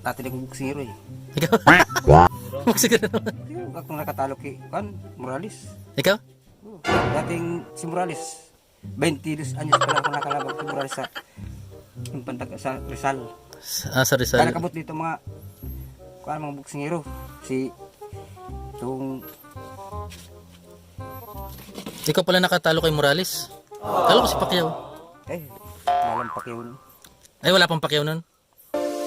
Dati kong buksiro eh. Ikaw? Siguro naman. Akong nakatalo kay Morales. Ikaw? Dating si Morales. 22 anyos pa lang ako nakalaban si Morales sa yung sa Rizal. Sa Rizal. Kaya nakabot dito mga mga buksingero. Si itong Ikaw pala nakatalo kay Morales. Kala ko si Pacquiao. walang pakiyon. Ay, wala pang Pacquiao nun.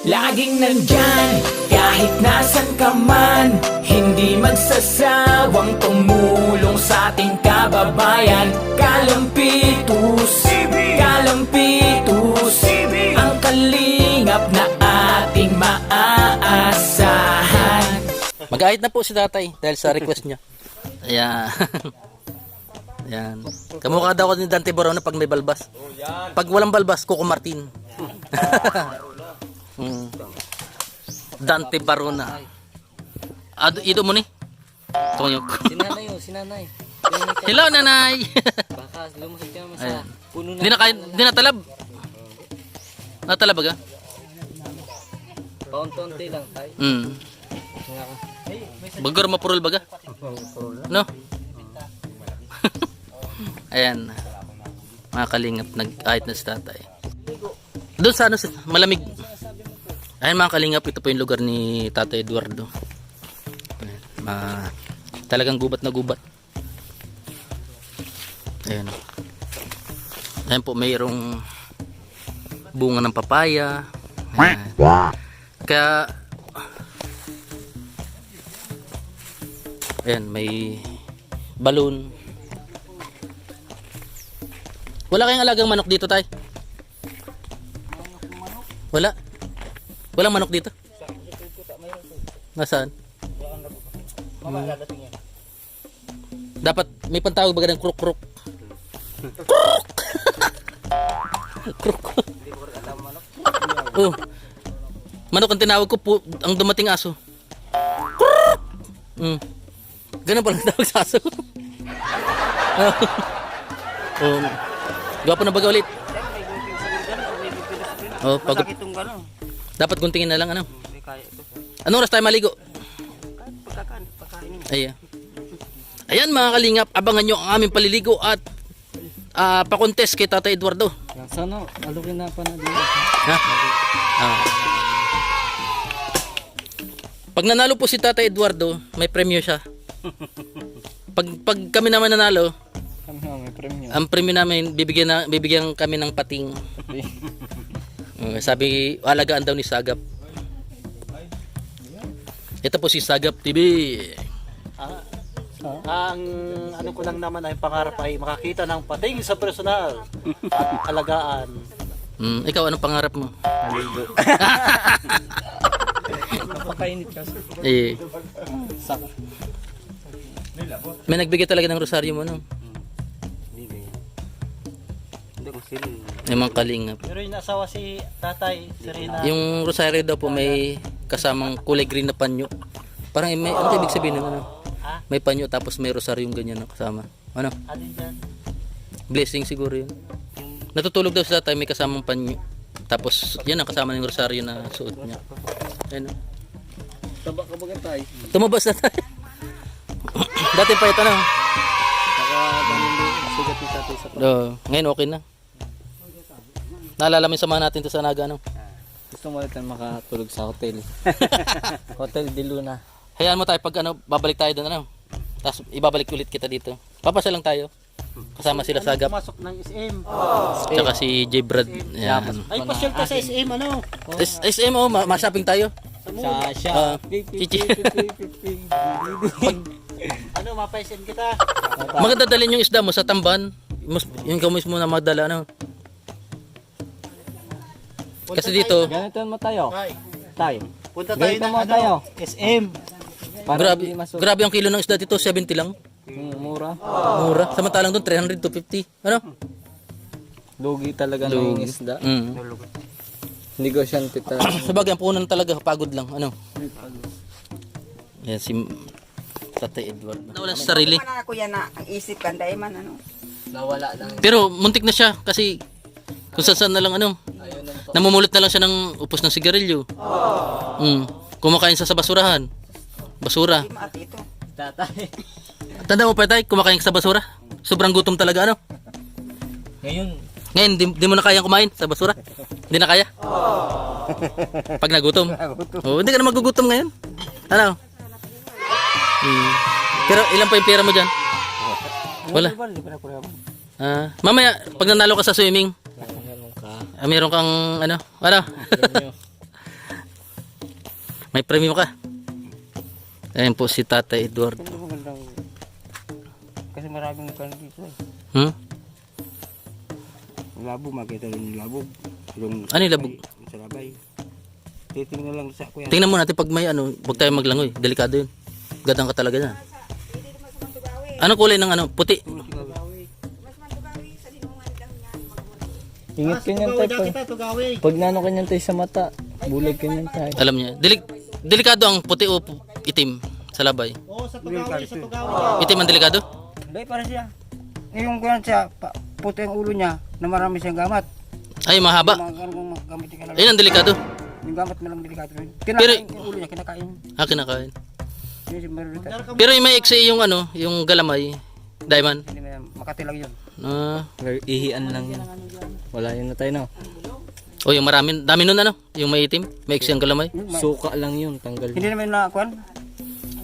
Laging nandyan, kahit nasan ka man, hindi magsasawang tumulong sa ating kababayan. Kalampitus, Kalampitus, ang kalingap na ating maaasahan. Mag-ahit na po si tatay dahil sa request niya. Ayan. Ayan. Kamukha daw ko ni Dante Barona pag may balbas. Pag walang balbas, Coco Martin. Dante Barona. Ido mo ni? Tungyo. Sinanay o, sinanay. Hello, nanay. Baka lumusot ka naman sa puno na. Di natalab. Natalab ba? Paunti-unti lang tayo. Bagar mapurol baga? No? Ayan. Mga kalingap, nag-ahit na si tatay. Doon sa ano, malamig. Ayan mga kalingap, ito po yung lugar ni Tatay Eduardo. Ayan, talagang gubat na gubat. Ayan. Ayan po, mayroong bunga ng papaya. Ayan. Kaya ayan, may balon. Wala kayong alagang manok dito, tay? Wala? Walang manok dito? Nasaan? Dapat may pantawag baga ng kruk-kruk. Kruk! Kruk! Oh. Manok ang tinawag ko po, ang dumating aso. Kruk! Ganun pala ang tawag sa aso. Gwapo na baga ulit. Oh, pag dapat guntingin na lang ano. Anong oras tayo maligo? Ayan. Ayan mga kalingap, abangan nyo ang aming paliligo at pa-contest kay Tatay Eduardo. Sana, alukin na pa na dito. Ha? Pag nanalo po si Tatay Eduardo, may premyo siya. Pag kami naman nanalo, May premyo. ang premyo namin bibigyan kami ng pating. Sabi, alagaan daw ni Sagap. Ito po si Sagap TV. Ang ano ko lang naman ay pangarap ay makakita ng pating sa personal at alagaan. Ikaw, anong pangarap mo? Napakainit kasi. Sak. May nagbigay talaga ng rosaryo mo, no? Yung mga kalingap. Pero yung asawa si tatay, si Rina. Yung rosaryo daw po may kasamang kulay green na panyo. Parang may, ano ibig sabihin ng ano? May panyo tapos may rosaryo yung ganyan na kasama. Ano? Alin dyan? Blessing siguro yun. Natutulog daw sa tatay may kasamang panyo. Tapos yan ang kasama ng rosaryo na suot niya. Ayun. Taba ka baga tayo. Tumabas na tayo. Dati pa ito na. Sugat ni tatay sa Ngayon okay na. Naalala mo yung samahan natin to sa Naga, no? Gusto mo ulit na makatulog sa hotel. Hotel de Luna. Hayaan mo tayo pag ano, babalik tayo doon, ano? Tapos ibabalik ulit kita dito. Papasya lang tayo. Kasama sila Sagap. Pumasok ng SM. Tsaka si J. Brad. Ayan. Ay, pasyal ka sa SM, ano? SM, oh, ma-shopping tayo. Siya. Chichi. Ano, mapaisin kita. Maganda dalhin yung isda mo sa tamban. Yung ikaw mismo na magdala, ano? Kasi dito, Ganito mo tayo. Tayo. Punta tayo Ganito ng mo tayo. SM. grabe, grabe ang kilo ng isda dito, 70 lang. Mura. Mura. Samantalang doon, 300 to 50. Ano? Lugi talaga na yung isda. Negosyante talaga. Sabagay, ang punan talaga, pagod lang. Ano? Yan si Tatay Edward. Nawala sa sarili. Mana ako yan na ang isip kan dahil man ano. Nawala lang. Pero muntik na siya kasi kung saan na lang ano. Namumulot na lang siya ng upos ng sigarilyo. Kumakain sa basurahan. Basura. Di maati ito. Tatay. Tanda mo pa tay, kumakain ka sa basura? Sobrang gutom talaga ano? Ngayon, Ngayon, di mo na kayang kumain sa basura? Hindi na kaya? Pag nagutom? Oh, hindi ka na magugutom ngayon. Ano? Pero ilan pa yung pera mo dyan? Wala. Mamaya, pag nanalo ka sa swimming, meron ka. meron kang ano? Ano? May premium ka. Ayan po si Tatay Edward. Hindi magandang... Kasi maraming kan dito eh. Hmm? Labo, makita rin yung labog. Yung Ano yung labog? yung sa labay. Titingnan lang sa kuya. Tingnan mo natin pag may ano, huwag tayo maglangoy. Delikado yun. Gadang ka talaga yan. Ano kulay ng ano? Puti. Ingat ka niyan tayo. Pag nano ka niyan tayo sa mata, bulag ka niyan tayo. Alam niya. Delikado ang puti o itim sa labay. Itim ang delikado? Hindi, para siya. Yung kuya siya, puti ang ulo niya na marami siyang gamat. Ay, mahaba. Mga ganun gamit ka na lang. Ayun ang delikado. Yung gamat mo lang delikado rin. Kinakain yung ulo niya, kinakain. Kinakain. Yun si Marulita. Pero yung may exe yung ano, yung galamay, diamond. Hindi mo makatilag yun. Ihian lang yan. Wala yun na tayo no. O yung marami, dami nun ano, yung may itim, may exe ang galamay. Suka lang yun, tanggal. Hindi naman na kuan.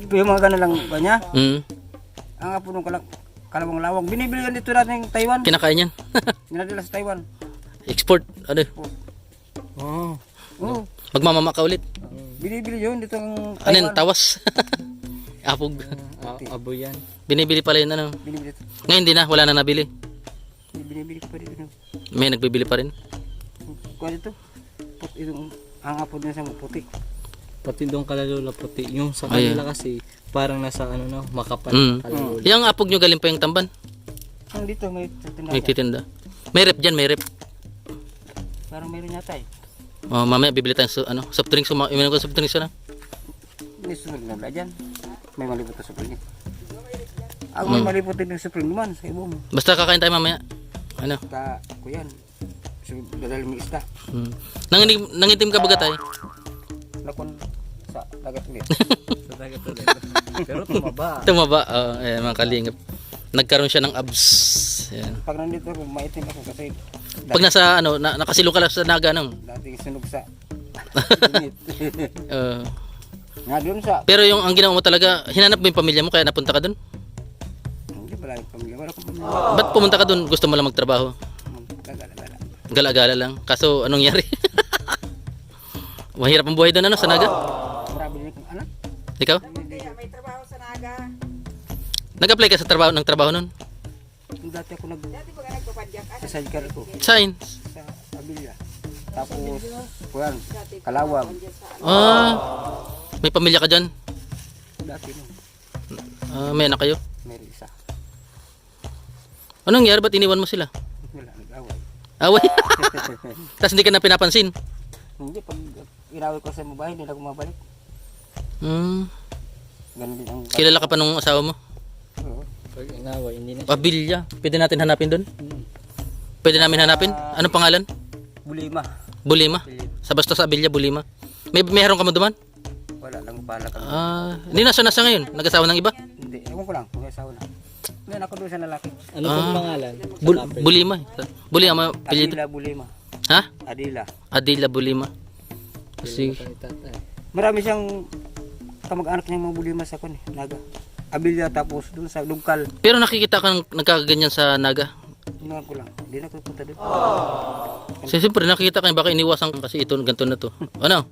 Yung mga ganun lang ba niya? Ang apo nung kalawang lawang. Binibili yan dito natin yung Taiwan. Kinakain yan. Ginadala sa Taiwan. Export, ano, Oh. Oo. magmamama ka ulit. Binibili yun dito ang Ano yun, Taiwan. tawas. Apog. Abo yan. Binibili pala yun ano. Binibili dito. Ngayon di na, wala na nabili. Binibili ko pa dito. May nagbibili pa rin. Kuha dito. Itong ang apo niya sa puti. Pati doon kalalula puti. Yung sa Ayun. kanila kasi, parang nasa ano no, makapal. Kalalula. Yung apog nyo galing pa yung tamban. Ang dito may tindahan. May titinda. May rep dyan, may rep. Parang meron yata eh. Oh, mamaya bibili tayo ano, soft drinks. Iminom ko soft drinks na. May sunog na dyan. May malipot na supling. Ako may malipot din yung supling naman sa ibong. Basta kakain tayo mamaya. Ano? Kuyan. So, dadali mo isda. Nangitim ka baga tayo? Nakon sa dagat ulit. Sa dagat ulit. Pero tumaba. Tumaba. Mga kalingap. Nagkaroon siya ng abs. Ayan. Pag nandito ako, maitim ako kasi Pag nasa ano, nakasilo ka lang sa naga nung. dati sunog sa init. Uh, Nga doon sa, pero yung ang ginawa mo talaga, hinanap mo yung pamilya mo kaya napunta ka doon? hindi pala yung pamilya. Wala akong pamilya. Ba't pumunta ka doon? Gusto mo lang magtrabaho? Gagala-gala. Gala-gala lang. Kaso anong nangyari? Mahirap ang buhay doon ano, sa naga? Marami din akong anak. Ikaw? May trabaho sa Naga. Nag-apply ka sa trabaho ng trabaho noon? Dati ako Dati pag nagpapadyak ka, sa sidecar ko Science. sa Abilia. Tapos, kuyan, Kalawag. May pamilya ka dyan? Dati nun, May anak kayo? meron isa. Anong nangyari? Ba't iniwan mo sila? Wala, nag-away. Away. Tapos hindi ka na pinapansin? Hindi, pag inaway ko sa bahay, hindi na ako mabalik. Ganun din ang... Kilala ka pa nung asawa mo? Oo. Pag inaway, hindi na. Pabilya. Pwede natin hanapin doon? Pwede namin hanapin? Anong pangalan? Bulima. Bulima? Sa Bastos Abilya, Bulima. Meron ka mo duman? Wala lang pala kami. Hindi nasa ngayon. Nag-asawa ng iba? Hindi, ewan ko lang, kung asawa na. Ngayon ako doon sa lalaki. Ano pong pangalan? Bulima. Bulima, apelyido. Adila Bulima. Ha? Adila. Adila Bulima. Kasi, Marami siyang kamag-anak niyang mga Bulima sa kun, Naga. Abilia tapos doon sa Lugkal. pero nakikita ka nagkakaganyan sa Naga. Inuwan ko lang. Hindi na ako punta doon. Siyempre nakikita ka baka iniwasan kasi ito ganito na to. Ano?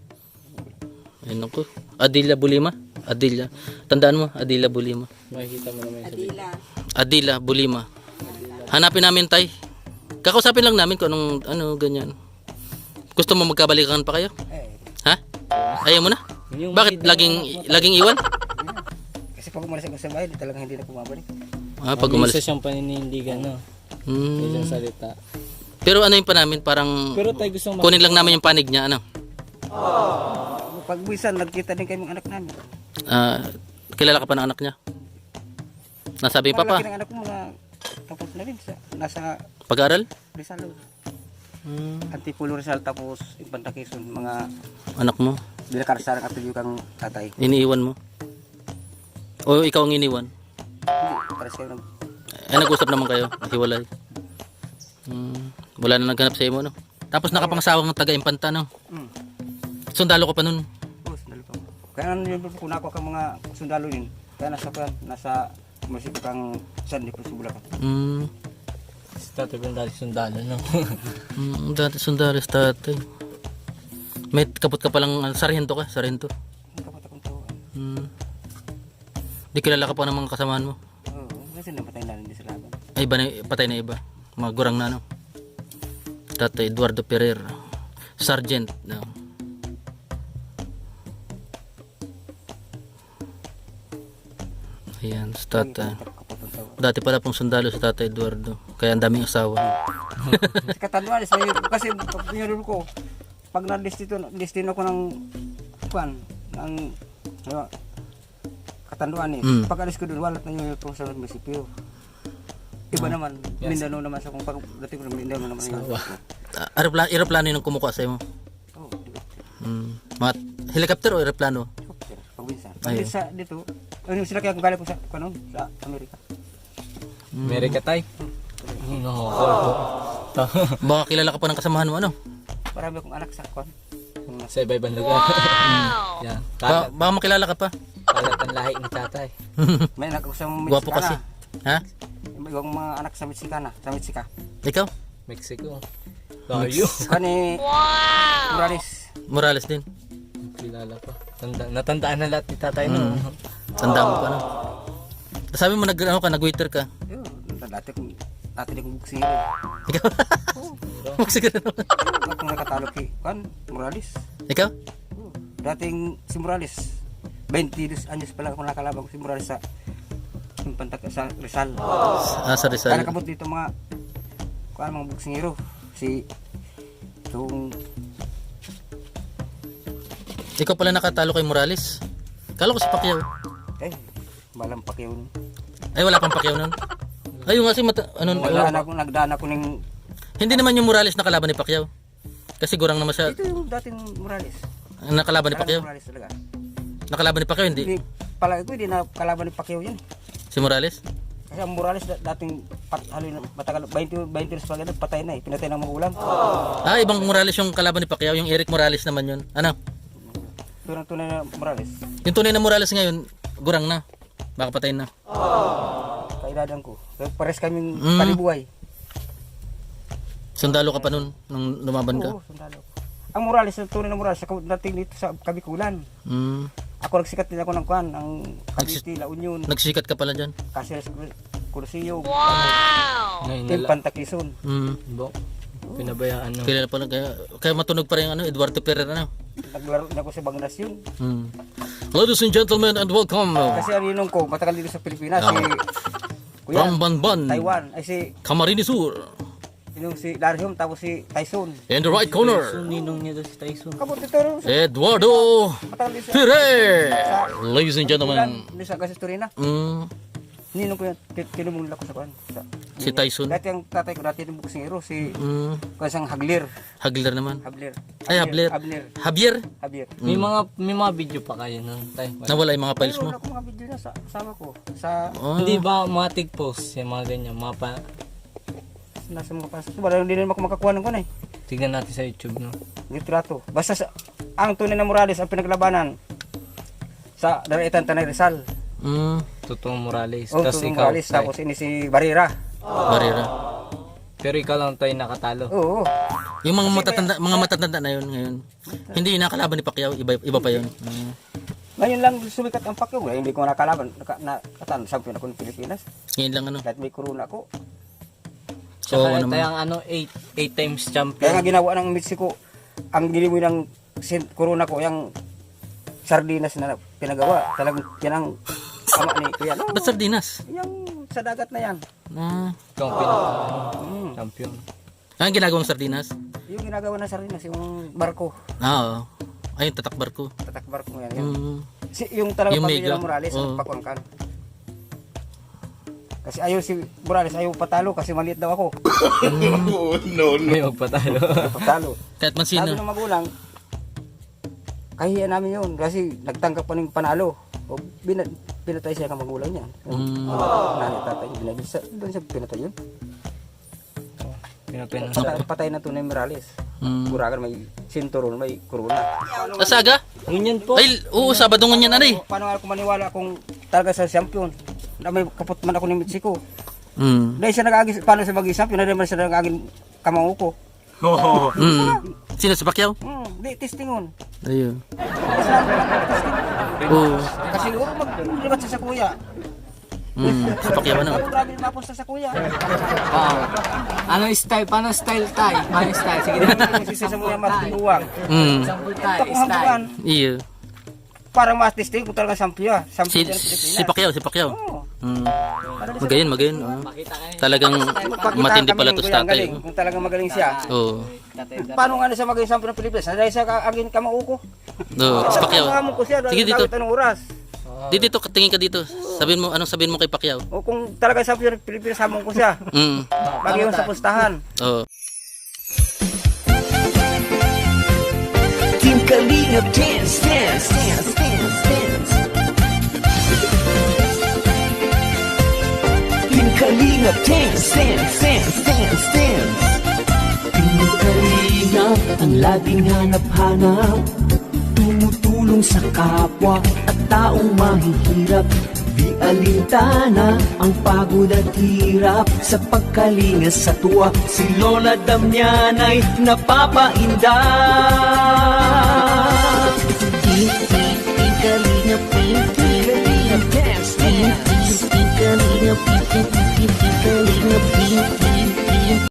Ayun ako. Adila Bulima. Adila. Tandaan mo, Adila Bulima. Makikita mo naman yung sabi. Dila. Adila Bulima. Hanapin namin tay. Kakausapin lang namin kung anong ano ganyan. Gusto mo magkabalikan pa kayo? Ha? Ayaw mo na? Yung Bakit laging iwan? Kasi pag umalis ako sa bahay, talagang hindi na pumabalik. Pag May umalis. isa siyang paninindigan, no? May isang salita. Pero ano yung pa namin parang Pero tayo gusto kunin lang namin yung panig niya ano. Pag buwisan, nagkita din kayo ng anak namin. Kilala ka pa ng anak niya? Nasabi pa pa. Malaki ng anak ko, mga tapos na rin. Nasa Pag-aaral? Rizal. Antipulo Rizal tapos Ibanta Quezon. Mga Anak mo? Bila karasarang at yung kang tatay. Iniiwan mo? O ikaw ang iniwan? Hindi, pares kayo nag... Ay, nag-usap naman kayo, nahiwalay. Wala na naghanap sa iyo, no? Tapos nakapangasawang ng taga-Impanta, no? Sundalo ko pa nun. Oh, sundalo pa. Kaya yun po kung ako kang mga sundalo din. Kaya nasa munisipyo kang San Nicolas Bulacan. Si tatay ba dati sundalo, no? Dati sundalo si tatay. May kapot ka palang sarhento ka, sarhento. Kapag akong tao. Di kilala ka pa ng mga kasamahan mo. Oo, kasi napatay na rin din sa laban. Ay, iba na, patay na iba. Mga gurang na, no? Tatay Eduardo Ferrer. Sergeant, no? Ayan, si tatay. Kapatong tao. Dati pala pong sundalo si tatay Eduardo. Kaya ang daming asawa. Kasi katanduan, kasi pinulol ko, pag na-destino ko ng kuan, ng ano, katanduan pag alis ko doon, walat na yung po sa munisipyo. Iba naman, Mindanao naman sa kung pagdating ko ng Mindanao naman yung Aeroplano yung kumukuha sa'yo mo? Oo, Mga helicopter o aeroplano? pagwinsa. Pagwinsa dito, ano sila kaya kung galing ko sa Amerika. Amerika tay. No. Baka kilala ka pa ng kasamahan mo, ano? Marami akong anak sa kuan. Sa iba-ibang lugar. Yan. Baka makilala ka pa. Kalat ang lahi ni tatay. May anak ako sa Gwapo kasi. Mexicana. Ha? May mga anak sa Mexicana, sa Mexica. Ikaw? Mexico. Layo. Kani Morales. Morales din. Kilala pa. Natandaan na lahat ni tatay, no? Tanda mo pa, no? Sabi mo, nag-waiter ka. Yun, dati kong buksiro. Ikaw? Magsiguro naman. Kung nakatalo kay Morales. Ikaw? Dating si Morales, 22 anyos pa lang ako nakalaban ko si Morales sa Rizal. Sa Rizal. Kaya nakabot dito mga buksingero. Ikaw pala nakatalo kay Morales. Kala ko si Pacquiao. Balang Pacquiao. Ay, wala pang Pacquiao nun. Ayun nga si Nagdaan ako ng... Hindi naman yung Morales nakalaban ni Pacquiao. Kasi gurang naman siya. Ito yung dating Morales. Ang nakalaban ni Pacquiao. Morales talaga. Nakalaban ni Pacquiao, hindi. Hindi na kalaban ni Pacquiao yan. Si Morales? Kasi ang Morales dating matagal 20 years pa ganun, patay na pinatay ng magulang. Ibang Morales yung kalaban ni Pacquiao, yung Eric Morales naman yun. Ano? Pero tunay na Morales. Yung tunay na Morales ngayon, gurang na. Baka patay na. Kaidadan ko. Pero pares kaming panibuhay. Sundalo ka pa nun nung lumaban ka? Oo, sundalo ko. Ang Morales, yung tunay na Morales, ako dating dito sa Kabikulan. Ako nagsikat din ako ng kuan, ang Cavite, La Union, Nagsikat ka pala dyan. Caceres Coliseum, Ngayon Infanta Quezon. Bo. Pinabayaan, no? Kilala pala kaya matunog pa rin Eduardo Ferrer, ano? Naglaro din ako sa Bangladesh. Ladies and gentlemen, and welcome Kasi ang ninong ko, matagal dito sa Pilipinas, si Kuya, from Banban, Taiwan, ay si Camarines Sur. yung si Larhium, tapos si Tyson. In the right corner, Ninong niya doon si Tyson. Kabot dito rin. Eduardo Matagal dito sa Ferrer. Ladies and gentlemen. Hindi sa Gasturina. Ninong ko yung tinumulong ako sa kuan. Si Tyson. Dati ang tatay ko, dati yung buksingero, si Kasang Hagler. Hagler naman. Habler. Ay, Habler. Javier. May mga video pa kayo nun, tay. Nawala yung mga files mo. Meron ako mga video na sa kasama ko. Sa Hindi ba mga tig-post, yung mga ganyan, mga nasa mga pasok. Wala hindi naman ako makakuha ng kuan eh. tignan natin sa YouTube, no? Litrato. Basta ang tunay na Morales ang pinaglabanan sa Daraitan Tanay Rizal. Totoong Morales. O Tapos Tutong ikaw, Morales, tay. tapos ini si Barrera. Barrera. Pero ikaw lang tayo nakatalo. Oo. Yung mga matatanda na yun ngayon. Hindi yung nakalaban ni Pacquiao, iba pa yun. Ngayon lang sumikat ang Pacquiao. Hindi ko nakalaban. Nakatan, champion ako ng Pilipinas. Ngayon lang ano. Kahit may corona ko. So, Tsaka ano tayo ang 8 times champion. Kaya nga ginawa ng Mexico, ang gilimoy ng corona ko, yung sardinas na pinagawa. Talagang yan ang ama ni Kuya. No? ba't sardinas? Yung sa dagat na yan. Ikaw ang champion. Ang ginagawang sardinas? Yung ginagawa ng sardinas, yung barko. Oo. Ayun, tatakbar ko. Tatak barko mo yan. Yung talagang Yung pamilya mega. ng Morales, Oo. ang pakuangkan. Kasi ayaw si Morales, ayaw patalo kasi maliit daw ako. May magpatalo. Patalo. Kahit man Sabi sino. ng magulang, kahiya namin yun kasi nagtanggap pa ng panalo. O pinatay siya ng magulang niya. Nanay tatay, doon siya pinatay yun. Patay na tunay Morales. Buragan may sinturon, may corona. Asaga? Ganyan po. Ay, oo, Sabado ngunyan na rin. Paano ako maniwala kung talaga sa champion? Na may kapot man ako ni Mexico. Dahil siya nag-agis, paano siya maging champion? Dahil siya nag-agin kamao ko. Sino si Pacquiao? Di, testingon. Ayun. Testing. Oo. Kasi siguro maglibat siya sa kuya. Si Pacquiao ano? Marami mapusta sa kuya. Wow. Ano style? Paano style tayo? Paano style? Sige na. Kasi sa mga matiluwang. Sample tayo. Ito kung hanggang Iyo. parang mas testing kung talaga champion. Si Pacquiao, si Pacquiao. Oo. Magayon. Oo. Makita kayo. Talagang matindi pala to sa tatay. Kung talagang magaling siya. Oo. Paano nga na siya maging champion ng Pilipinas? Dahil sa agin kamao ko. Oo, si Pacquiao. Kamao ko siya. Sige dito. Kahit anong oras. Dito, tingin ka dito. Anong sabihin mo kay Pacquiao? O kung talaga champion ng Pilipinas, hamon ko siya. Bagay yun sa pustahan. Oo. Team Kalingap dance, dance, dance, dance, dance. Team Kalingap dance, dance, dance, dance, dance. Team Kalingap ang laging hanap-hanap, tumutulong sa kapwa at taong mahihirap. Di alintana ang pagod at hirap sa pagkalinga sa tuwa. Si Lola Damianay napapainda. Kalinga, Kalinga, dance, dance. Kalinga, Kalinga,